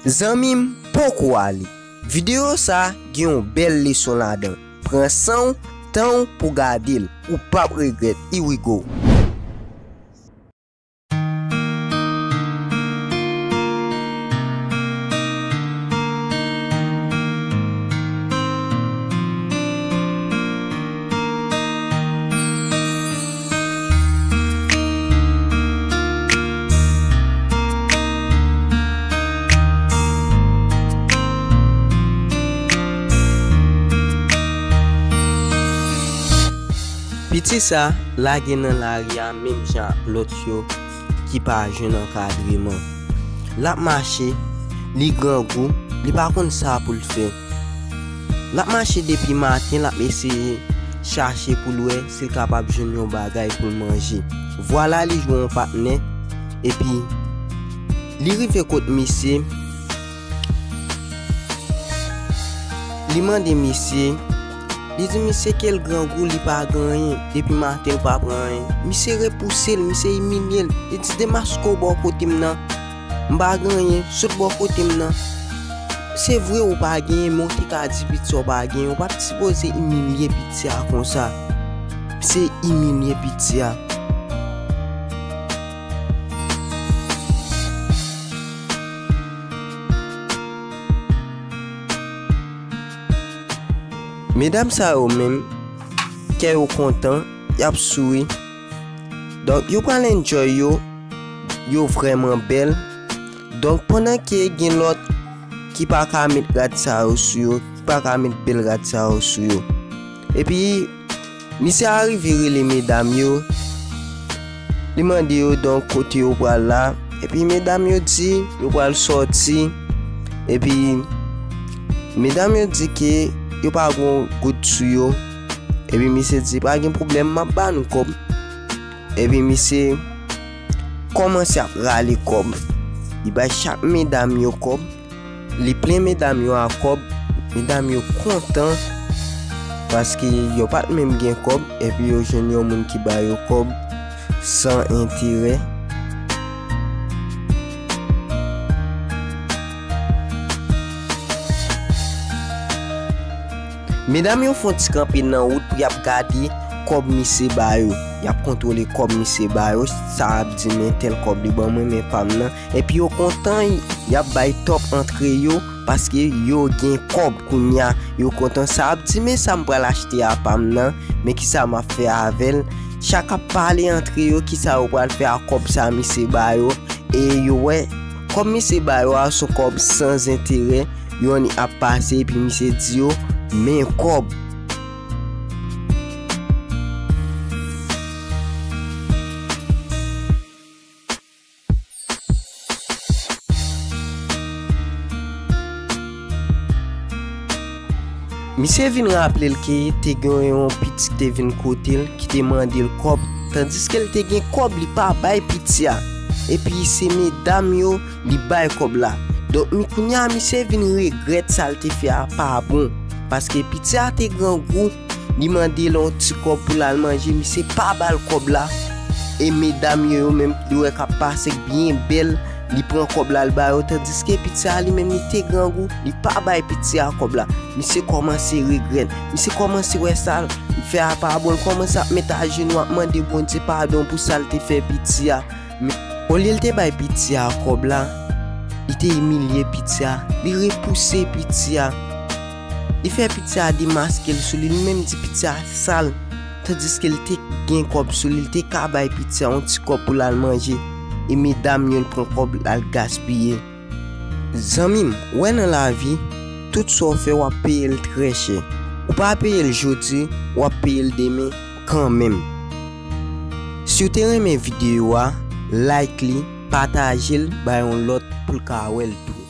Zanmim, pourquoi li? Vidéo ça gen yon belle leçon là-dedans. Prends son temps pour garder ou pas regret. Here we go. Petit ça, la gen nan la ria même jan l'autre yo qui pa jeune encadrement. La marché, li grand goût, li pa konn ça pour le faire. La marché depuis matin, la essayer chercher pour louer s'il capable jeune yon bagay pour manger. Voilà li joue un partenaire et puis li rive côté monsieur. Li mande monsieur. Il dit monsieur quel grand goût li pas gagné depuis matin pas prendre. Monsieur repoussé, monsieur humilié. Il dit démasco bon côté m'nan. M'pa gagné, saute bon côté m'nan. C'est vrai ou pas gagné, mon qui ka dit petit ou pas gagné, ou pas supposé humilier petit comme ça. C'est humilier petit. Mesdames ça ou même qui est content, y a souri. Donc yo prend enjoy yo vraiment belle. Donc pendant que gen l'autre qui pas ka mettre rat ça sur yo, qui pas ka mettre belle rat ça sur yo. Et puis monsieur arrivé les mesdames yo. Li mande yo donc côté yo pral là et puis mesdames yo dit yo pral sortir et puis mesdames yo dit que yo pas gon goût sur yo et puis monsieur dit pas de problème m'a ba nou kob et puis monsieur commence à râler kob il ba chaque mesdames yo kob li plein mesdames yo a kob mesdames yo content parce que yo pas même gen kob et puis yo jeune yo moun qui ba yo kob sans intérêt. Mesdames yo font ti camper nan route pour y ap gade kob monsieur ba yo. Y ap contrôler kob monsieur ba yo, ça a dit men tel kob li ban moi men femme nan et puis yo content y ap bay top entre yo parce que yo gen kob kounya yo content ça a dit men ça m'pral acheter à femme nan mais qui ça m'a fait avec chaque a parler entre yo qui ça ou pral faire kob ça monsieur ba yo et yo ouais comme monsieur ba yo a son kob sans intérêt yo ni a passer puis monsieur dit yo mais kob monsieur vin rappeler que te gen un petit te vin côté qui te mandé le kob tandis qu'elle te gen kob li pa bay petit et puis c'est mesdames yo li bay kob là donc mi kounya monsieur vin regrette ça te fait pas bon parce que petit a te grand goût li mandé l'on petit kob pour la manger mais c'est pas bal kob là et mesdames yo même li wè ka passe bien belle li prend kob là le ba tandis que petit a li même li te grand goût li pas bay petit a kob là monsieur commence regret monsieur commence ouais ça fait pas bon commence à mettre à genoux demander bon Dieu pardon pour ça te fait petit a mais au lieu te bay petit a kob là il te humilié petit a li repousser petit a il fait petit a démasquer sur lui même dit petit a sale tandis qu'il te gain kob sur lui te ka bay petit a un petit kob pour la manger et mesdames yon prend kob la gaspiller. Zanmim, ouais dans la vie tout ça fait ou payer le très cher ou pas payer le jeudi ou payer le demain quand même. Si vous aimez mes vidéos like li partage le ba yon lot pour ka wel tout.